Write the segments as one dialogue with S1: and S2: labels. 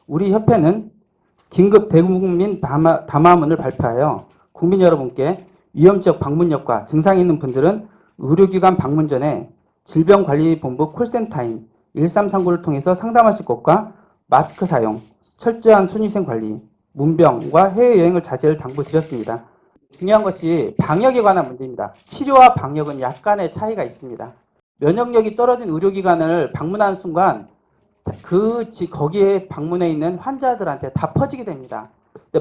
S1: 우리 협회는 긴급 대국민 담화문을 발표하여 국민 여러분께 위험지역 방문역과 증상이 있는 분들은 의료기관 방문 전에 질병관리본부 콜센터인 1339를 통해서 상담하실 것과 마스크 사용, 철저한 손위생관리, 문병과 해외여행을 자제를 당부드렸습니다. 중요한 것이 방역에 관한 문제입니다. 치료와 방역은 약간의 차이가 있습니다. 면역력이 떨어진 의료기관을 방문하는 순간 거기에 방문해 있는 환자들한테 다 퍼지게 됩니다.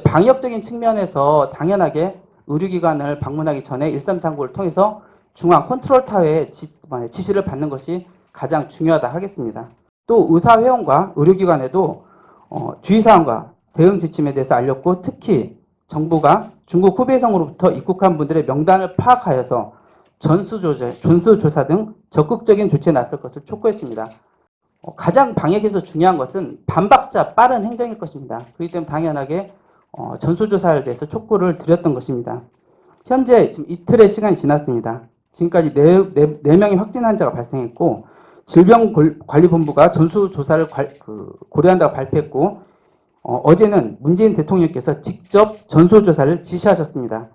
S1: 방역적인 측면에서 당연하게 의료기관을 방문하기 전에 1339를 통해서 중앙 컨트롤타워의 지시를 받는 것이 가장 중요하다 하겠습니다. 또 의사회원과 의료기관에도 주의사항과 대응 지침에 대해서 알렸고, 특히 정부가 중국 후베이성으로부터 입국한 분들의 명단을 파악하여서 전수조사 등 적극적인 조치에 나설 것을 촉구했습니다. 가장 방역에서 중요한 것은 반박자 빠른 행정일 것입니다. 그렇기 때문에 당연하게 전수조사에 대해서 촉구를 드렸던 것입니다. 현재 지금 이틀의 시간이 지났습니다. 지금까지 4명의 확진 환자가 발생했고, 질병관리본부가 전수조사를 고려한다고 발표했고, 어제는 문재인 대통령께서 직접 전수조사를 지시하셨습니다.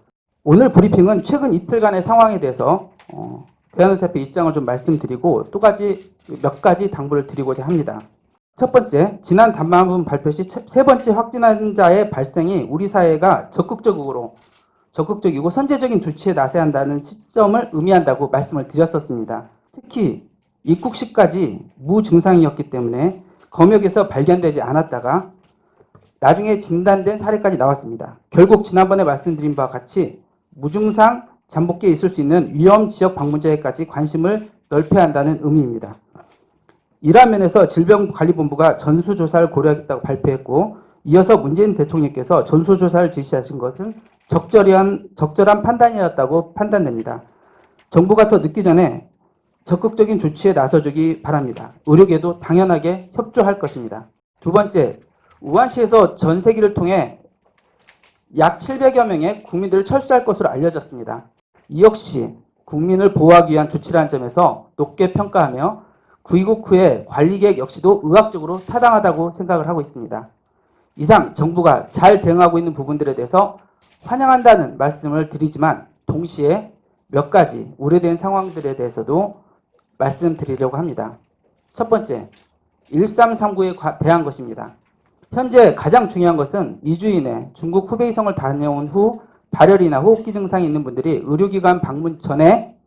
S1: 오늘 브리핑은 최근 이틀간의 상황에 대해서 대한의사협회 입장을 좀 말씀드리고 또 몇 가지 당부를 드리고자 합니다. 첫 번째, 지난 담화문 발표 시 세 번째 확진 환자의 발생이 우리 사회가 적극적이고 선제적인 조치에 나서야 한다는 시점을 의미한다고 말씀을 드렸었습니다. 특히 입국 시까지 무증상이었기 때문에 검역에서 발견되지 않았다가 나중에 진단된 사례까지 나왔습니다. 결국 지난번에 말씀드린 바와 같이 무증상 잠복기에 있을 수 있는 위험 지역 방문자에까지 관심을 넓혀야 한다는 의미입니다. 이러한 면에서 질병관리본부가 전수조사를 고려하겠다고 발표했고, 이어서 문재인 대통령께서 전수조사를 지시하신 것은 적절한 판단이었다고 판단됩니다. 정부가 더 늦기 전에 적극적인 조치에 나서주기 바랍니다. 의료계도 당연하게 협조할 것입니다. 두 번째, 우한시에서 전세기를 통해 약 700여 명의 국민들을 철수할 것으로 알려졌습니다. 이 역시 국민을 보호하기 위한 조치라는 점에서 높게 평가하며 귀국 후에 관리계획 역시도 의학적으로 타당하다고 생각을 하고 있습니다. 이상 정부가 잘 대응하고 있는 부분들에 대해서 환영한다는 말씀을 드리지만, 동시에 몇 가지 우려된 상황들에 대해서도 말씀드리려고 합니다. 첫 번째, 1339에 대한 것입니다. 현재 가장 중요한 것은 2주 이내 중국 후베이성을 다녀온 후 발열이나 호흡기 증상이 있는 분들이 의료기관 방문 전에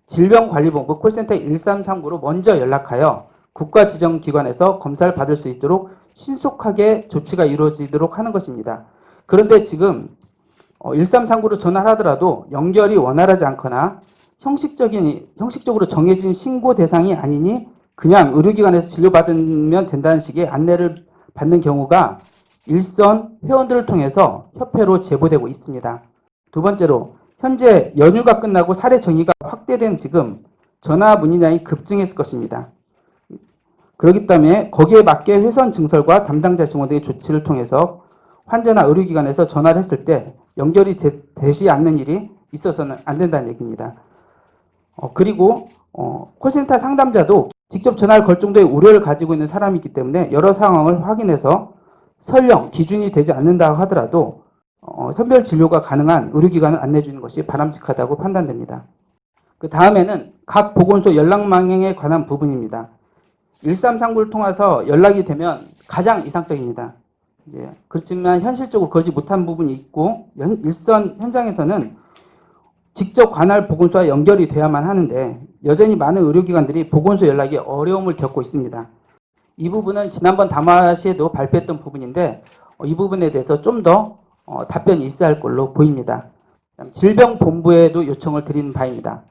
S1: 질병관리본부 콜센터 1339로 먼저 연락하여 국가지정기관에서 검사를 받을 수 있도록 신속하게 조치가 이루어지도록 하는 것입니다. 그런데 지금 1339로 전화를 하더라도 연결이 원활하지 않거나 형식적으로 정해진 신고 대상이 아니니 그냥 의료기관에서 진료받으면 된다는 식의 안내를 받는 경우가 일선 회원들을 통해서 협회로 제보되고 있습니다. 두 번째로, 현재 연휴가 끝나고 사례 정의가 확대된 지금 전화 문의량이 급증했을 것입니다. 그렇기 때문에 거기에 맞게 회선 증설과 담당자 증원 등의 조치를 통해서 환자나 의료기관에서 전화를 했을 때 연결이 되지 않는 일이 있어서는 안 된다는 얘기입니다. 그리고 콜센터 상담자도 직접 전화를 걸 정도의 우려를 가지고 있는 사람이기 때문에 여러 상황을 확인해서 설령 기준이 되지 않는다고 하더라도 선별 진료가 가능한 의료기관을 안내해 주는 것이 바람직하다고 판단됩니다. 그 다음에는 각 보건소 연락망에 관한 부분입니다. 1339를 통해서 연락이 되면 가장 이상적입니다. 그렇지만 현실적으로 그러지 못한 부분이 있고, 일선 현장에서는 직접 관할 보건소와 연결이 돼야만 하는데 여전히 많은 의료기관들이 보건소 연락이 어려움을 겪고 있습니다. 이 부분은 지난번 담화 시에도 발표했던 부분인데 이 부분에 대해서 좀 더 답변이 있어야 할 걸로 보입니다. 질병본부에도 요청을 드리는 바입니다.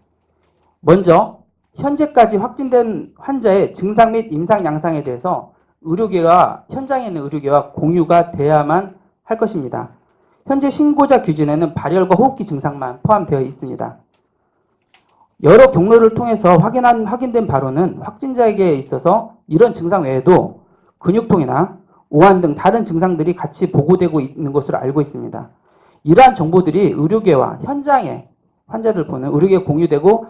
S1: 먼저 현재까지 확진된 환자의 증상 및 임상 양상에 대해서 현장에 있는 의료계와 공유가 돼야만 할 것입니다. 현재 신고자 기준에는 발열과 호흡기 증상만 포함되어 있습니다. 여러 경로를 통해서 확인된 바로는 확진자에게 있어서 이런 증상 외에도 근육통이나 오한 등 다른 증상들이 같이 보고되고 있는 것으로 알고 있습니다. 이러한 정보들이 의료계와 현장에 환자들 보는 의료계에 공유되고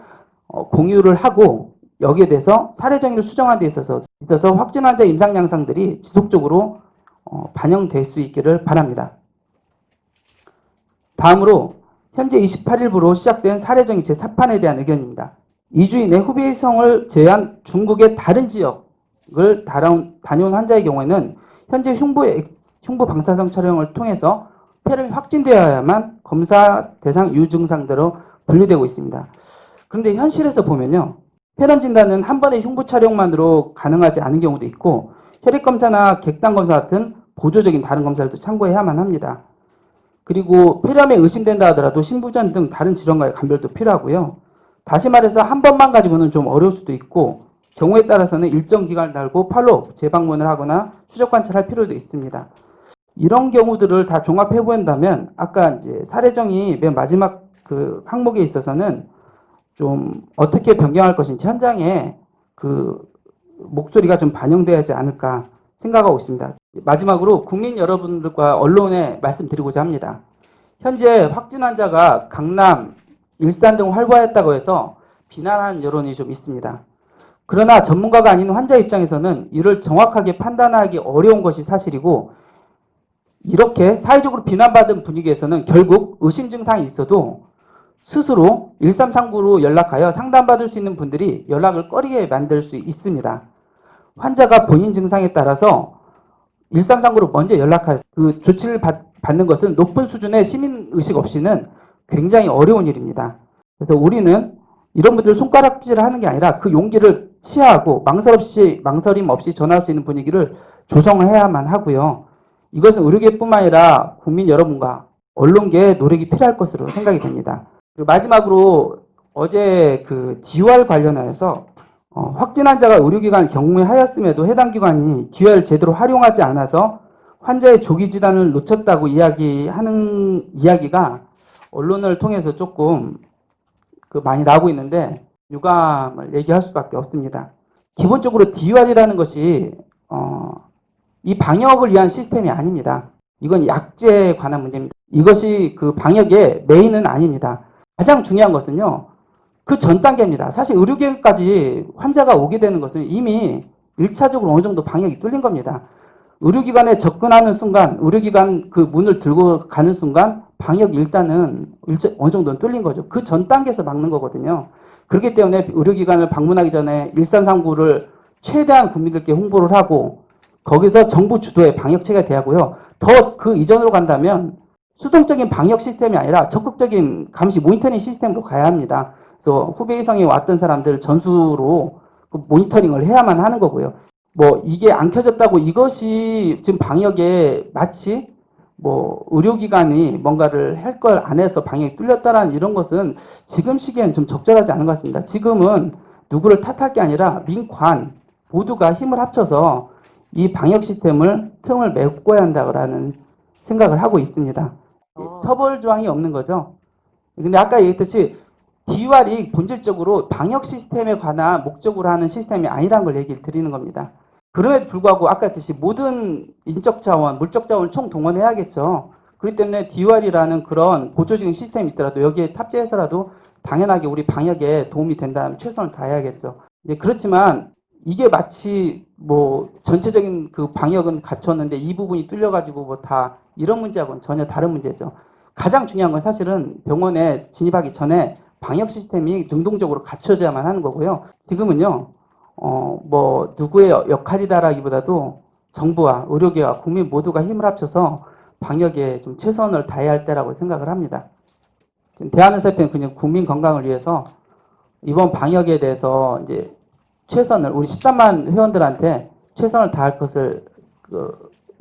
S1: 공유를 하고 여기에 대해서 사례 정의를 수정하는 데 있어서 확진 환자 임상 양상들이 지속적으로 반영될 수 있기를 바랍니다. 다음으로 현재 28일부로 시작된 사례정의 제4판에 대한 의견입니다. 2주 이내 후베이성을 제외한 중국의 다른 지역을 다녀온 환자의 경우에는 현재 흉부 방사성 촬영을 통해서 폐렴이 확진되어야만 검사 대상 유증상대로 분류되고 있습니다. 그런데 현실에서 보면요. 폐렴 진단은 한 번의 흉부 촬영만으로 가능하지 않은 경우도 있고 혈액검사나 객단검사 같은 보조적인 다른 검사들도 참고해야만 합니다. 그리고 폐렴에 의심된다 하더라도 신부전 등 다른 질환과의 감별도 필요하고요. 다시 말해서 한 번만 가지고는 좀 어려울 수도 있고 경우에 따라서는 일정 기간을 달고 팔로우, 재방문을 하거나 추적 관찰할 필요도 있습니다. 이런 경우들을 다 종합해 본다면 아까 이제 사례정의 맨 마지막 그 항목에 있어서는 좀 어떻게 변경할 것인지 현장에 그 목소리가 좀 반영되지 않을까 생각하고 있습니다. 마지막으로 국민 여러분들과 언론에 말씀드리고자 합니다. 현재 확진 환자가 강남, 일산 등 활발했다고 해서 비난하는 여론이 좀 있습니다. 그러나 전문가가 아닌 환자 입장에서는 이를 정확하게 판단하기 어려운 것이 사실이고 이렇게 사회적으로 비난받은 분위기에서는 결국 의심 증상이 있어도 스스로 1339로 연락하여 상담받을 수 있는 분들이 연락을 꺼리게 만들 수 있습니다. 환자가 본인 증상에 따라서 1339로 먼저 연락해서 그 조치를 받는 것은 높은 수준의 시민의식 없이는 굉장히 어려운 일입니다. 그래서 우리는 이런 분들 손가락질을 하는 게 아니라 그 용기를 취하고 망설임 없이 전화할 수 있는 분위기를 조성해야만 하고요. 이것은 의료계뿐만 아니라 국민 여러분과 언론계의 노력이 필요할 것으로 생각이 됩니다. 그리고 마지막으로 어제 그 DUR 관련해서 확진 환자가 의료기관을 경무하였음에도 해당 기관이 DUR을 제대로 활용하지 않아서 환자의 조기 진단을 놓쳤다고 이야기하는 이야기가 언론을 통해서 조금 많이 나오고 있는데 유감을 얘기할 수밖에 없습니다. 기본적으로 DUR이라는 것이 이 방역을 위한 시스템이 아닙니다. 이건 약제에 관한 문제입니다. 이것이 그 방역의 메인은 아닙니다. 가장 중요한 것은요. 그 전 단계입니다. 사실 의료기관까지 환자가 오게 되는 것은 이미 1차적으로 어느 정도 방역이 뚫린 겁니다. 의료기관에 접근하는 순간, 의료기관 그 문을 들고 가는 순간 방역이 일단은 어느 정도는 뚫린 거죠. 그 전 단계에서 막는 거거든요. 그렇기 때문에 의료기관을 방문하기 전에 1339를 최대한 국민들께 홍보를 하고 거기서 정부 주도의 방역 체계가 돼야 하고요. 더 그 이전으로 간다면 수동적인 방역 시스템이 아니라 적극적인 감시 모니터링 시스템으로 가야 합니다. 그래서 후베이성에 왔던 사람들 전수로 그 모니터링을 해야만 하는 거고요. 뭐 이게 안 켜졌다고 이것이 지금 방역에 마치 뭐 의료기관이 뭔가를 할 걸 안 해서 방역이 뚫렸다라는 이런 것은 지금 시기엔 좀 적절하지 않은 것 같습니다. 지금은 누구를 탓할 게 아니라 민관 모두가 힘을 합쳐서 이 방역 시스템을 틈을 메꿔야 한다라는 생각을 하고 있습니다. 처벌 조항이 없는 거죠. 근데 아까 얘기했듯이 DUR이 본질적으로 방역 시스템에 관한 목적으로 하는 시스템이 아니라는 걸 얘기를 드리는 겁니다. 그럼에도 불구하고 아까 했듯이 모든 인적 자원, 물적 자원을 총동원해야겠죠. 그렇기 때문에 DUR이라는 그런 보조적인 시스템이 있더라도 여기에 탑재해서라도 당연하게 우리 방역에 도움이 된다면 최선을 다해야겠죠. 그렇지만 이게 마치 뭐 전체적인 그 방역은 갖췄는데 이 부분이 뚫려가지고 뭐 다 이런 문제하고는 전혀 다른 문제죠. 가장 중요한 건 사실은 병원에 진입하기 전에 방역 시스템이 능동적으로 갖춰져야만 하는 거고요. 지금은요, 뭐 누구의 역할이다라기보다도 정부와 의료계와 국민 모두가 힘을 합쳐서 방역에 좀 최선을 다해야 할 때라고 생각을 합니다. 지금 대한의사협회는 그냥 국민 건강을 위해서 이번 방역에 대해서 이제 최선을 우리 13만 회원들한테 최선을 다할 것을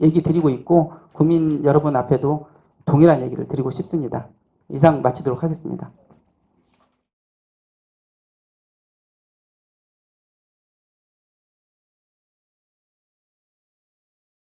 S1: 얘기 드리고 있고 국민 여러분 앞에도 동일한 얘기를 드리고 싶습니다. 이상 마치도록 하겠습니다.